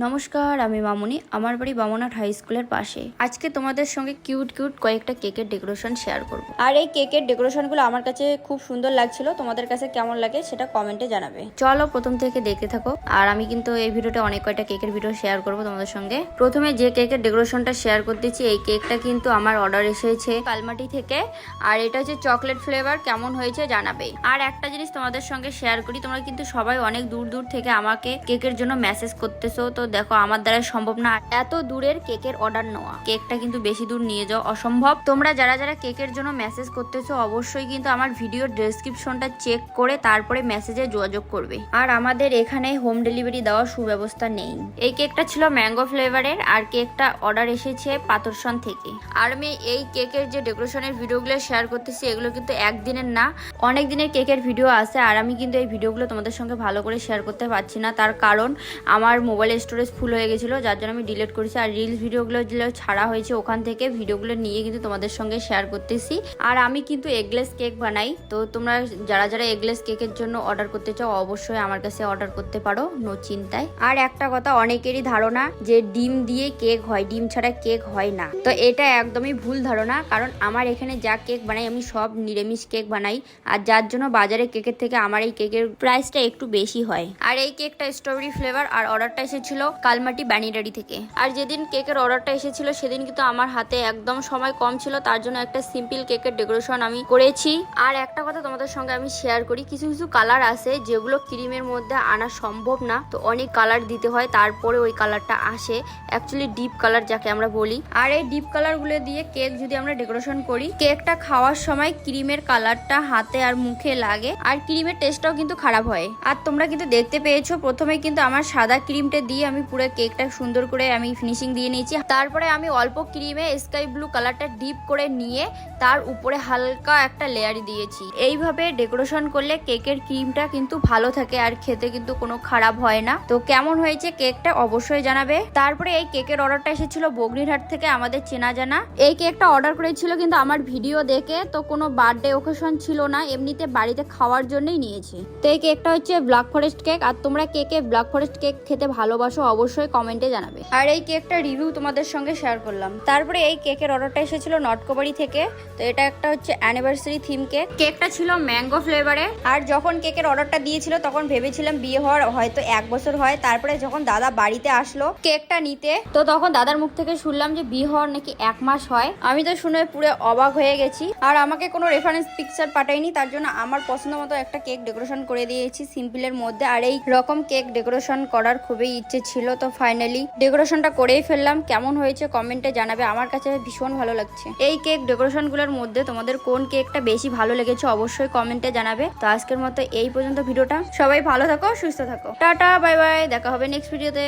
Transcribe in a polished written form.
নমস্কার, আমি মামুনি। আমার বাড়ি বামনাট হাই স্কুলের পাশে। আজকে তোমাদের সঙ্গে কিউট কয়েকটা কেকের ডেকোরেশন শেয়ার করব। আর এই কেকের ডেকোরেশনগুলো আমার কাছে খুব সুন্দর লাগছিল। তোমাদের কাছে কেমন লাগে সেটা কমেন্টে জানাবে। চলো প্রথম থেকে দেখতে থাকো। আর আমি কিন্তু এই ভিডিওতে অনেক কয়টা কেকের ভিডিও শেয়ার করব তোমাদের সঙ্গে। প্রথমে যে কেকের ডেকোরেশনটা শেয়ার করতেছি, এই কেকটা কিন্তু আমার অর্ডার এসেছে কালমাটি থেকে। আর এটা হচ্ছে চকলেট ফ্লেভার। কেমন হয়েছে জানাবে। আর একটা জিনিস তোমাদের সঙ্গে শেয়ার করি, তোমরা কিন্তু সবাই অনেক দূর থেকে আমাকে কেকের জন্য মেসেজ করতেছো। তো দেখো, আমার দ্বারা সম্ভব না এত দূরের কেকের অর্ডার নেওয়া। কেকটা কিন্তু বেশি দূর নিয়ে যাওয়া অসম্ভব। তোমরা যারা কেকের জন্য মেসেজ করতেছো, অবশ্যই কিন্তু আমার ভিডিওর ডেসক্রিপশনটা চেক করে তারপরে মেসেজে যোগাযোগ করবে। আর আমাদের এখানে হোম ডেলিভারি দেওয়ার সুব্যবস্থা নেই। এই কেকটা ছিল ম্যাঙ্গো ফ্লেভারের, আর কেকটা অর্ডার এসেছে পাথরসন থেকে। আর আমি এই কেকের যে ডেকোরেশনের ভিডিওগুলো শেয়ার করতেছি, এগুলো কিন্তু একদিনের না, অনেক দিনের কেকের ভিডিও আছে। আর আমি কিন্তু এই ভিডিওগুলো তোমাদের সঙ্গে ভালো করে শেয়ার করতে পারছি না, তার কারণ আমার মোবাইলের স্টোরেজ ফুল হয়ে গেছিলো, যার জন্য আমি ডিলিট করেছি। আর রিলস ভিডিওগুলো যেগুলো ছাড়া হয়েছে ওখান থেকে ভিডিওগুলো নিয়ে কিন্তু তোমাদের সঙ্গে শেয়ার করতেছি। আর আমি কিন্তু এগলেস কেক বানাই। তো তোমরা যারা এগলেস কেকের জন্য অর্ডার করতে চাও, অবশ্যই আমার কাছে অর্ডার করতে পারো, নো চিন্তায়। আর একটা কথা, অনেকেরই ধারণা যে ডিম দিয়ে কেক হয়, ডিম ছাড়া কেক হয় না। তো এটা একদমই ভুল ধারণা, কারণ আমার এখানে যা কেক বানাই আমি সব নিরামিষ কেক বানাই। আর যার জন্য বাজারে কেকের থেকে আমার এই কেকের প্রাইসটা একটু বেশি হয়। আর এই কেকটা স্ট্রবেরি ফ্লেভার, আর অর্ডারটা এসেছিল কালমাটি বানিডারি থেকে। আর যেদিন কেকের অর্ডারটা এসেছিল সেদিন কিন্তু আমার হাতে একদম সময় কম ছিল, তার জন্য একটা সিম্পল কেকের ডেকোরেশন আমি করেছি। আর একটা কথা তোমাদের সঙ্গে আমি শেয়ার করি, কিছু কালার আছে যেগুলো ক্রিমের মধ্যে আনা সম্ভব না, তো অনেক কালার দিতে হয়, তারপরে ওই কালারটা আসে। অ্যাকচুয়ালি ডিপ কালার যাকে আমরা বলি। আর এই ডিপ কালার গুলো দিয়ে কেক যদি আমরা ডেকোরেশন করি, কেকটা খাওয়ার সময় ক্রিমের কালারটা হাতে আর মুখে লাগে, আর ক্রিমের টেস্টটাও কিন্তু খারাপ হয়। আর তোমরা কিন্তু দেখতে পেয়েছো, প্রথমে কিন্তু আমার সাদা ক্রিমটা দিয়ে আমি পুরো কেকটা সুন্দর করে আমি ফিনিশিং দিয়ে নিয়েছি। তারপরে আমি অল্প ক্রিমে স্কাই ব্লু কালারটা ডিপ করে নিয়ে তার উপরে হালকা একটা লেয়ার দিয়েছি। এইভাবে ডেকোরেশন করলে কেকের ক্রিমটা কিন্তু ভালো থাকে, আর খেতে কিন্তু কোনো খারাপ হয় না। তো কেমন হয়েছে কেকটা অবশ্যই জানাবে। তারপরে এই কেকের অর্ডারটা এসেছিল বগনিরহাট থেকে, আমাদের চেনা জানা। এই কেকটা অর্ডার করেছিল কিন্তু আমার ভিডিও দেখে, তো কোনো বার্থডে ওকেশন ছিল না, এমনিতে বাড়িতে খাওয়ার জন্যই নিয়েছি। তো এই কেকটা হচ্ছে ব্ল্যাক ফরেস্ট কেক। আর তোমরা কেকে ব্ল্যাক ফরেস্ট কেক খেতে ভালোবাসো, অবশ্যই কমেন্টে জানাবে। আর এই কেকটা রিভিউ তোমাদের সঙ্গে শেয়ার করলাম। তারপরে এই কেকের অর্ডারটা এসেছিল নটকোবাড়ি থেকে। তো এটা একটা হচ্ছে অ্যানিভার্সারি থিম কেক। কেকটা ছিল ম্যাঙ্গো ফ্লেভারে। আর যখন কেকের অর্ডারটা দিয়েছিল তখন ভেবেছিলাম বিয়ে হওয়ার হয়তো 1 বছর হয়। তারপরে যখন দাদা বাড়িতে আসলো কেকটা নিতে, তো তখন দাদার মুখ থেকে শুনলাম যে বিয়ে হওয়ার নাকি 1 মাস হয়। আমি তো শুনে পুরো অবাক হয়ে গেছি। আর আমাকে কোনো রেফারেন্স পিকচার পাঠায়নি, তার জন্য আমার পছন্দ মতো একটা কেক ডেকোরেশন করে দিয়েছি সিম্পলের মধ্যে। আর এই রকম কেক ডেকোরেশন করার খুবই ইচ্ছে ছিল, তো ফাইনালি ডেকোরেশনটা করেই ফেললাম। কেমন হয়েছে কমেন্টে জানাবে, আমার কাছে ভীষণ ভালো লাগছে। এই কেক ডেকোরেশন গুলোর মধ্যে তোমাদের কোন কেকটা বেশি ভালো লেগেছে অবশ্যই কমেন্টে জানাবে। তো আজকের মতো এই পর্যন্ত ভিডিওটা। সবাই ভালো থাকো, সুস্থ থাকো, টাটা বাই বাই, দেখা হবে নেক্সট ভিডিওতে।